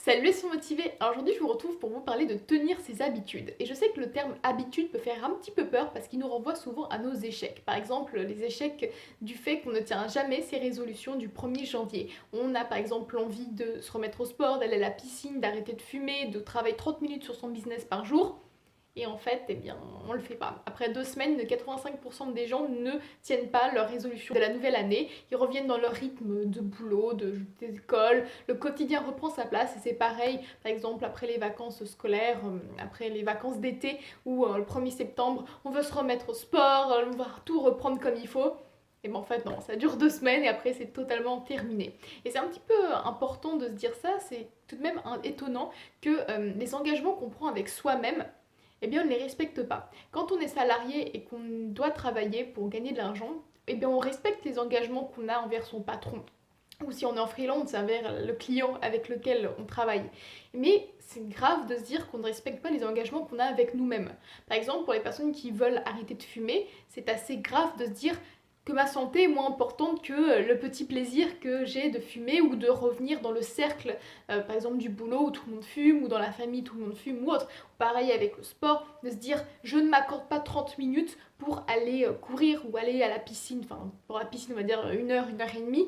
Salut les sont motivés. Alors aujourd'hui je vous retrouve pour vous parler de tenir ses habitudes. Et je sais que le terme habitude peut faire un petit peu peur parce qu'il nous renvoie souvent à nos échecs. Par exemple les échecs du fait qu'on ne tient jamais ses résolutions du 1er janvier. On a par exemple l'envie de se remettre au sport, d'aller à la piscine, d'arrêter de fumer, de travailler 30 minutes sur son business par jour. Et en fait, eh bien, on le fait pas. Après 2 semaines, 85% des gens ne tiennent pas leur résolution de la nouvelle année. Ils reviennent dans leur rythme de boulot, d'école. Le quotidien reprend sa place et c'est pareil, par exemple, après les vacances scolaires, après les vacances d'été ou le 1er septembre, on veut se remettre au sport, on va tout reprendre comme il faut. Et ben en fait non, ça dure 2 semaines et après c'est totalement terminé. Et c'est un petit peu important de se dire ça, c'est tout de même étonnant que les engagements qu'on prend avec soi-même, eh bien on ne les respecte pas. Quand on est salarié et qu'on doit travailler pour gagner de l'argent, eh bien on respecte les engagements qu'on a envers son patron. Ou si on est en freelance, envers le client avec lequel on travaille. Mais c'est grave de se dire qu'on ne respecte pas les engagements qu'on a avec nous-mêmes. Par exemple, pour les personnes qui veulent arrêter de fumer, c'est assez grave de se dire que ma santé est moins importante que le petit plaisir que j'ai de fumer ou de revenir dans le cercle, par exemple du boulot où tout le monde fume, ou dans la famille tout le monde fume ou autre. Pareil avec le sport, de se dire je ne m'accorde pas 30 minutes pour aller courir ou aller à la piscine, enfin pour la piscine on va dire 1 heure, 1 heure et demie.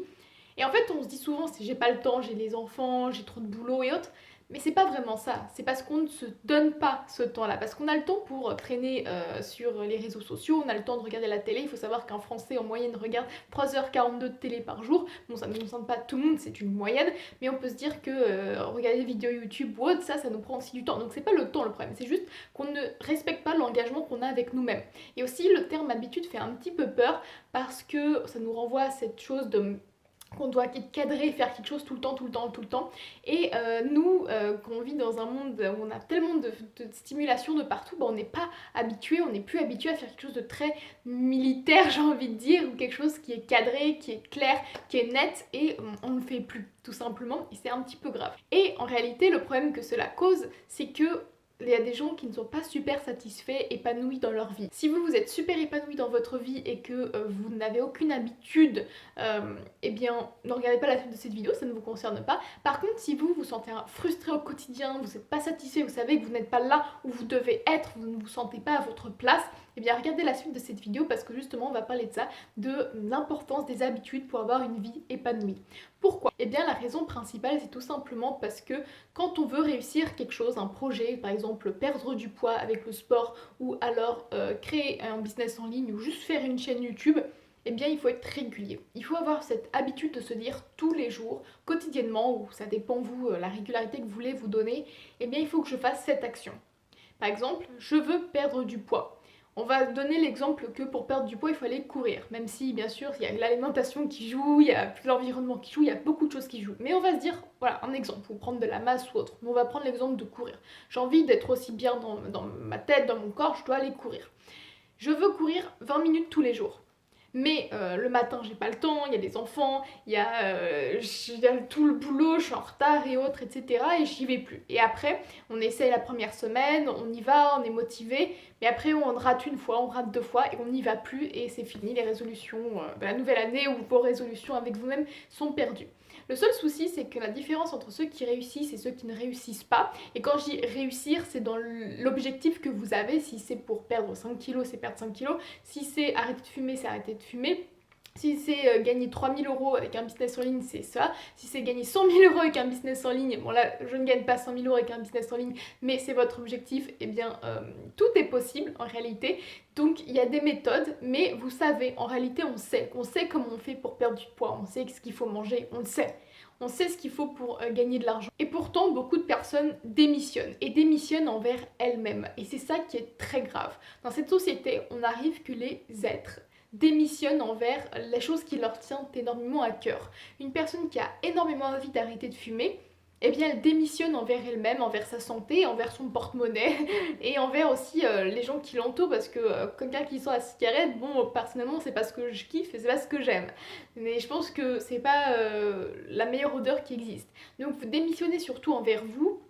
Et en fait on se dit souvent c'est j'ai pas le temps, j'ai les enfants, j'ai trop de boulot et autres. Mais c'est pas vraiment ça, c'est parce qu'on ne se donne pas ce temps-là, parce qu'on a le temps pour traîner sur les réseaux sociaux, on a le temps de regarder la télé. Il faut savoir qu'un Français en moyenne regarde 3h42 de télé par jour. Bon, ça ne nous concerne pas tout le monde, c'est une moyenne, mais on peut se dire que regarder des vidéos YouTube ou autre, ça nous prend aussi du temps. Donc c'est pas le temps le problème, c'est juste qu'on ne respecte pas l'engagement qu'on a avec nous-mêmes. Et aussi le terme habitude fait un petit peu peur parce que ça nous renvoie à cette chose de qu'on doit être cadré, faire quelque chose tout le temps, tout le temps, tout le temps. Et nous, quand on vit dans un monde où on a tellement de stimulation de partout, on n'est pas habitué, on n'est plus habitué à faire quelque chose de très militaire, j'ai envie de dire, ou quelque chose qui est cadré, qui est clair, qui est net, et on ne le fait plus, tout simplement, et c'est un petit peu grave. Et en réalité, le problème que cela cause, c'est que il y a des gens qui ne sont pas super satisfaits, épanouis dans leur vie. Si vous êtes super épanoui dans votre vie et que vous n'avez aucune habitude, eh bien ne regardez pas la suite de cette vidéo, ça ne vous concerne pas. Par contre, si vous vous sentez frustré au quotidien, vous n'êtes pas satisfait, vous savez que vous n'êtes pas là où vous devez être, vous ne vous sentez pas à votre place, eh bien regardez la suite de cette vidéo parce que justement on va parler de ça, de l'importance des habitudes pour avoir une vie épanouie. Pourquoi? Eh bien la raison principale c'est tout simplement parce que quand on veut réussir quelque chose, un projet, par exemple perdre du poids avec le sport ou alors créer un business en ligne ou juste faire une chaîne YouTube, eh bien il faut être régulier. Il faut avoir cette habitude de se dire tous les jours, quotidiennement, ou ça dépend vous, la régularité que vous voulez vous donner, eh bien il faut que je fasse cette action. Par exemple, je veux perdre du poids. On va donner l'exemple que pour perdre du poids, il faut aller courir. Même si, bien sûr, il y a l'alimentation qui joue, il y a l'environnement qui joue, il y a beaucoup de choses qui jouent. Mais on va se dire, voilà, un exemple, ou prendre de la masse ou autre. Mais on va prendre l'exemple de courir. J'ai envie d'être aussi bien dans ma tête, dans mon corps, je dois aller courir. Je veux courir 20 minutes tous les jours. Mais le matin, j'ai pas le temps, il y a des enfants, il y a tout le boulot, je suis en retard et autres, etc. Et j'y vais plus. Et après, on essaye la première semaine, on y va, on est motivé, mais après on rate une fois, on rate 2 fois et on n'y va plus et c'est fini, les résolutions de la nouvelle année ou vos résolutions avec vous-même sont perdues. Le seul souci, c'est que la différence entre ceux qui réussissent et ceux qui ne réussissent pas, et quand je dis réussir, c'est dans l'objectif que vous avez. Si c'est pour perdre 5 kilos, c'est perdre 5 kilos. Si c'est arrêter de fumer, c'est arrêter de fumer. Si c'est gagner 3000 € avec un business en ligne, c'est ça. Si c'est gagner 100 000 € avec un business en ligne, bon là, je ne gagne pas 100 000 € avec un business en ligne, mais c'est votre objectif, eh bien, tout est possible en réalité. Donc, il y a des méthodes, mais vous savez, en réalité, on sait comment on fait pour perdre du poids, on sait ce qu'il faut manger, on le sait. On sait ce qu'il faut pour gagner de l'argent. Et pourtant, beaucoup de personnes démissionnent, et démissionnent envers elles-mêmes. Et c'est ça qui est très grave. Dans cette société, on n'arrive que les êtres démissionnent envers les choses qui leur tiennent énormément à cœur. Une personne qui a énormément envie d'arrêter de fumer, eh bien elle démissionne envers elle-même, envers sa santé, envers son porte-monnaie et envers aussi les gens qui l'entourent parce que quelqu'un qui sent la cigarette, bon personnellement c'est pas ce que je kiffe et c'est pas ce que j'aime. Mais je pense que c'est pas la meilleure odeur qui existe. Donc vous démissionnez surtout envers vous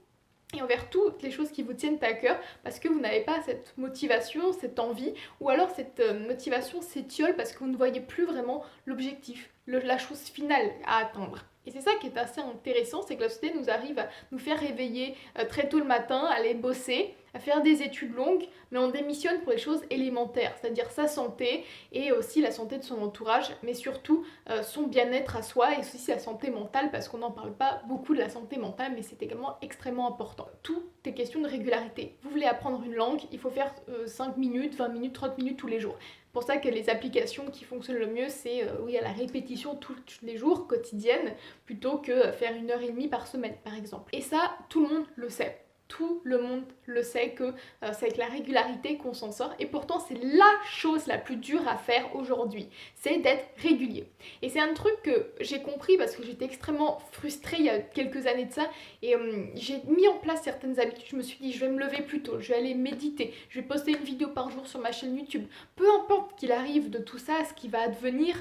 et envers toutes les choses qui vous tiennent à cœur parce que vous n'avez pas cette motivation, cette envie, ou alors cette motivation s'étiole parce que vous ne voyez plus vraiment l'objectif, la chose finale à atteindre. Et c'est ça qui est assez intéressant, c'est que la société nous arrive à nous faire réveiller très tôt le matin, aller bosser, à faire des études longues, mais on démissionne pour les choses élémentaires, c'est-à-dire sa santé et aussi la santé de son entourage, mais surtout son bien-être à soi et aussi sa santé mentale, parce qu'on n'en parle pas beaucoup de la santé mentale, mais c'est également extrêmement important. Tout est question de régularité. Vous voulez apprendre une langue, il faut faire 5 minutes, 20 minutes, 30 minutes tous les jours. C'est pour ça que les applications qui fonctionnent le mieux, c'est oui, à la répétition tous les jours, quotidienne, plutôt que faire 1 heure et demie par semaine, par exemple. Et ça, tout le monde le sait. Tout le monde le sait que c'est avec la régularité qu'on s'en sort et pourtant c'est la chose la plus dure à faire aujourd'hui, c'est d'être régulier. Et c'est un truc que j'ai compris parce que j'étais extrêmement frustrée il y a quelques années de ça et j'ai mis en place certaines habitudes. Je me suis dit je vais me lever plus tôt, je vais aller méditer, je vais poster une vidéo par jour sur ma chaîne YouTube. Peu importe qu'il arrive de tout ça, ce qui va advenir,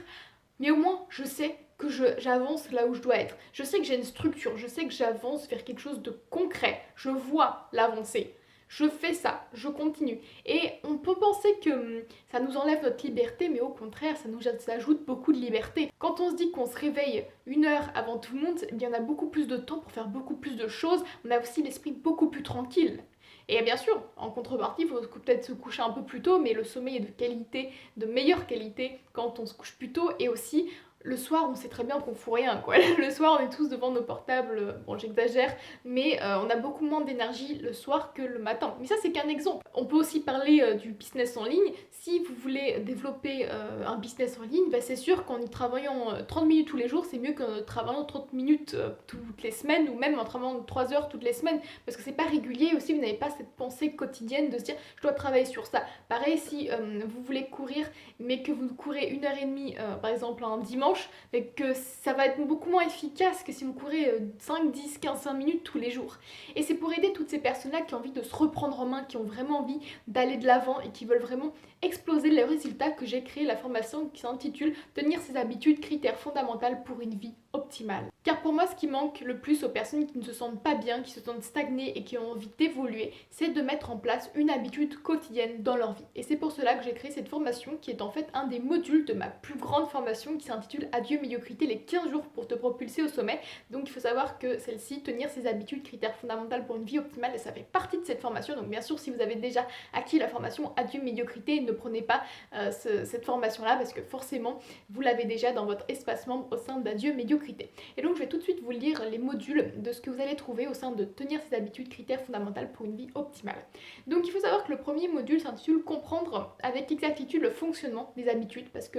mais au moins je sais que j'avance là où je dois être. Je sais que j'ai une structure, je sais que j'avance vers quelque chose de concret. Je vois l'avancée. Je fais ça, je continue. Et on peut penser que ça nous enlève notre liberté, mais au contraire, ça nous ajoute beaucoup de liberté. Quand on se dit qu'on se réveille 1 heure avant tout le monde, eh bien on a beaucoup plus de temps pour faire beaucoup plus de choses. On a aussi l'esprit beaucoup plus tranquille. Et bien sûr, en contrepartie, il faut peut-être se coucher un peu plus tôt, mais le sommeil est de qualité, de meilleure qualité quand on se couche plus tôt et aussi le soir, on sait très bien qu'on fout rien, quoi. Le soir, on est tous devant nos portables, bon, j'exagère, mais on a beaucoup moins d'énergie le soir que le matin. Mais ça, c'est qu'un exemple. On peut aussi parler du business en ligne. Si vous voulez développer un business en ligne, bah, c'est sûr qu'en y travaillant 30 minutes tous les jours, c'est mieux qu'en travaillant 30 minutes toutes les semaines, ou même en travaillant 3 heures toutes les semaines, parce que c'est pas régulier. Aussi, vous n'avez pas cette pensée quotidienne de se dire, je dois travailler sur ça. Pareil, si vous voulez courir, mais que vous courez 1 heure et demie, par exemple, un dimanche, mais que ça va être beaucoup moins efficace que si vous courez 5, 10, 15, 5 minutes tous les jours. Et c'est pour aider toutes ces personnes-là qui ont envie de se reprendre en main, qui ont vraiment envie d'aller de l'avant et qui veulent vraiment exploser leurs résultats que j'ai créé la formation qui s'intitule Tenir ses habitudes, critères fondamentaux pour une vie optimale. Car pour moi, ce qui manque le plus aux personnes qui ne se sentent pas bien, qui se sentent stagnées et qui ont envie d'évoluer, c'est de mettre en place une habitude quotidienne dans leur vie. Et c'est pour cela que j'ai créé cette formation qui est en fait un des modules de ma plus grande formation qui s'intitule Adieu médiocrité, les 15 jours pour te propulser au sommet. Donc il faut savoir que celle-ci, tenir ses habitudes, critères fondamentaux pour une vie optimale, et ça fait partie de cette formation. Donc bien sûr, si vous avez déjà acquis la formation Adieu médiocrité, ne prenez pas cette formation-là parce que forcément, vous l'avez déjà dans votre espace membre au sein d'Adieu médiocrité. Et donc je vais tout de suite vous lire les modules de ce que vous allez trouver au sein de Tenir ses habitudes, critères fondamentaux pour une vie optimale. Donc il faut savoir que le premier module s'intitule Comprendre avec exactitude le fonctionnement des habitudes, parce que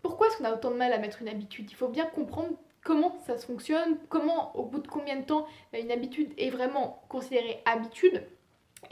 pourquoi est-ce qu'on a autant de mal à mettre une habitude? Il faut bien comprendre comment ça se fonctionne, comment, au bout de combien de temps une habitude est vraiment considérée habitude.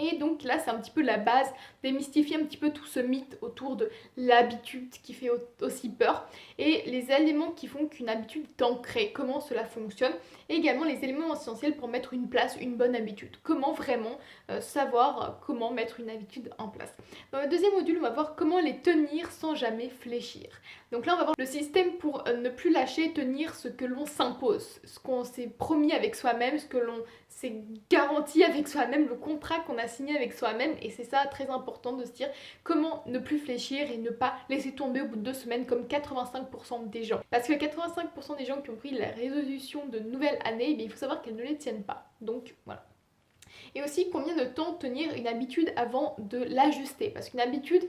Et donc là, c'est un petit peu la base, démystifier un petit peu tout ce mythe autour de l'habitude qui fait aussi peur et les éléments qui font qu'une habitude est ancrée, comment cela fonctionne et également les éléments essentiels pour mettre une place, une bonne habitude. Comment vraiment savoir comment mettre une habitude en place. Dans le deuxième module, on va voir comment les tenir sans jamais fléchir. Donc là, on va voir le système pour ne plus lâcher, tenir ce que l'on s'impose, ce qu'on s'est promis avec soi-même, ce que l'on s'est garanti avec soi-même, le contrat qu'on a signé avec soi-même. Et c'est ça très important de se dire comment ne plus fléchir et ne pas laisser tomber au bout de 2 semaines comme 85% des gens. Parce que 85% des gens qui ont pris la résolution de nouvelle année, eh bien, il faut savoir qu'elles ne les tiennent pas. Donc voilà. Et aussi combien de temps tenir une habitude avant de l'ajuster. Parce qu'une habitude,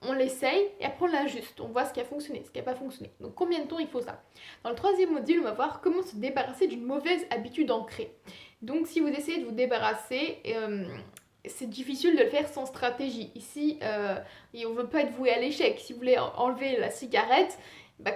on l'essaye et après on l'ajuste, on voit ce qui a fonctionné, ce qui n'a pas fonctionné. Donc combien de temps il faut ça? Dans le troisième module, on va voir comment se débarrasser d'une mauvaise habitude ancrée. Donc si vous essayez de vous débarrasser, c'est difficile de le faire sans stratégie. Ici, on ne veut pas être voué à l'échec. Si vous voulez enlever la cigarette,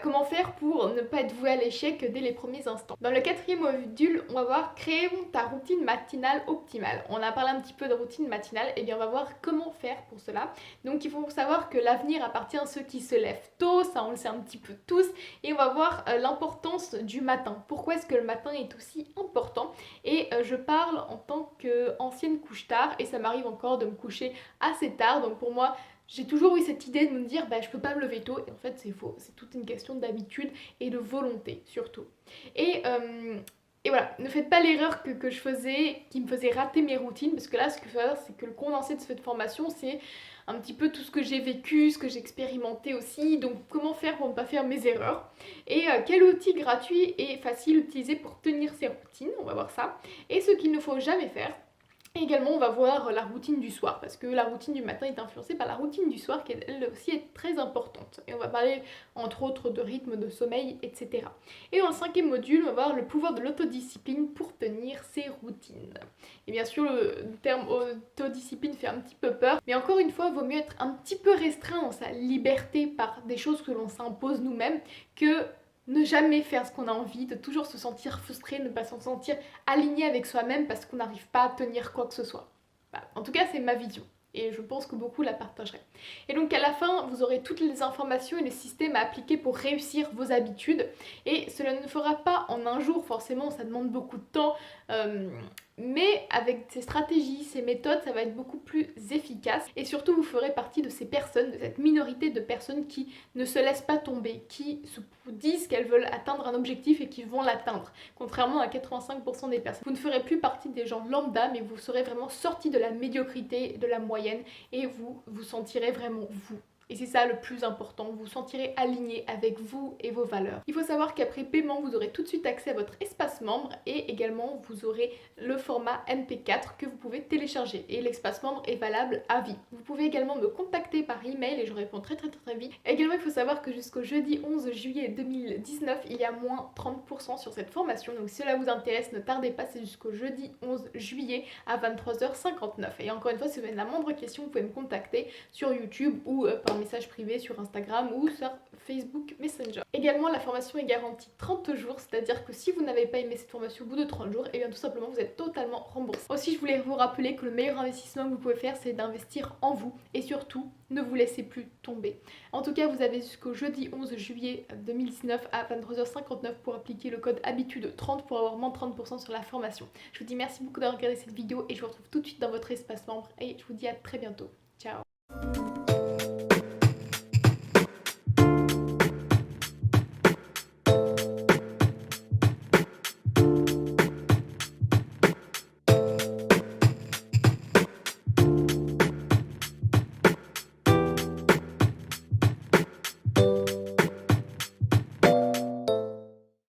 comment faire pour ne pas être voué à l'échec dès les premiers instants. Dans le quatrième module, on va voir créer ta routine matinale optimale. On a parlé un petit peu de routine matinale, et bien on va voir comment faire pour cela. Donc il faut savoir que l'avenir appartient à ceux qui se lèvent tôt, ça on le sait un petit peu tous, et on va voir l'importance du matin. Pourquoi est-ce que le matin est aussi important? Et je parle en tant qu'ancienne couche-tard, et ça m'arrive encore de me coucher assez tard, donc pour moi, j'ai toujours eu cette idée de me dire je peux pas me lever tôt et en fait c'est faux, c'est toute une question d'habitude et de volonté surtout. Et Et voilà, ne faites pas l'erreur que je faisais, qui me faisait rater mes routines, parce que là, ce qu'il faut savoir, c'est que le condensé de cette formation, c'est un petit peu tout ce que j'ai vécu, ce que j'ai expérimenté aussi, donc comment faire pour ne pas faire mes erreurs. Et quel outil gratuit et facile à utiliser pour tenir ses routines, on va voir ça. Et ce qu'il ne faut jamais faire. Et également, on va voir la routine du soir, parce que la routine du matin est influencée par la routine du soir, qui elle aussi est très importante. Et on va parler entre autres de rythme, de sommeil, etc. Et dans le 5e module, on va voir le pouvoir de l'autodiscipline pour tenir ses routines. Et bien sûr, le terme autodiscipline fait un petit peu peur, mais encore une fois, il vaut mieux être un petit peu restreint dans sa liberté par des choses que l'on s'impose nous-mêmes que ne jamais faire ce qu'on a envie, de toujours se sentir frustré, ne pas se sentir aligné avec soi-même parce qu'on n'arrive pas à tenir quoi que ce soit. Voilà. En tout cas, c'est ma vision. Et je pense que beaucoup la partageraient. Et donc à la fin, vous aurez toutes les informations et les systèmes à appliquer pour réussir vos habitudes. Et cela ne fera pas en un jour, forcément, ça demande beaucoup de temps. Mais avec ces stratégies, ces méthodes, ça va être beaucoup plus efficace. Et surtout, vous ferez partie de ces personnes, de cette minorité de personnes qui ne se laissent pas tomber, qui se disent qu'elles veulent atteindre un objectif et qui vont l'atteindre. Contrairement à 85% des personnes. Vous ne ferez plus partie des gens lambda, mais vous serez vraiment sorti de la médiocrité, de la moyenne, et vous vous sentirez vraiment vous. Et c'est ça le plus important, vous vous sentirez aligné avec vous et vos valeurs. Il faut savoir qu'après paiement, vous aurez tout de suite accès à votre espace membre et également vous aurez le format MP4 que vous pouvez télécharger. Et l'espace membre est valable à vie. Vous pouvez également me contacter par email et je réponds très vite. Également, il faut savoir que jusqu'au jeudi 11 juillet 2019, il y a moins 30% sur cette formation. Donc si cela vous intéresse, ne tardez pas, c'est jusqu'au jeudi 11 juillet à 23h59. Et encore une fois, si vous avez la moindre question, vous pouvez me contacter sur YouTube ou par message privé sur Instagram ou sur Facebook Messenger. Également, la formation est garantie 30 jours, c'est-à-dire que si vous n'avez pas aimé cette formation au bout de 30 jours, et bien tout simplement vous êtes totalement remboursé. Aussi, je voulais vous rappeler que le meilleur investissement que vous pouvez faire, c'est d'investir en vous et surtout, ne vous laissez plus tomber. En tout cas, vous avez jusqu'au jeudi 11 juillet 2019 à 23h59 pour appliquer le code HABITUDE30 pour avoir moins 30% sur la formation. Je vous dis merci beaucoup d'avoir regardé cette vidéo et je vous retrouve tout de suite dans votre espace membre et je vous dis à très bientôt.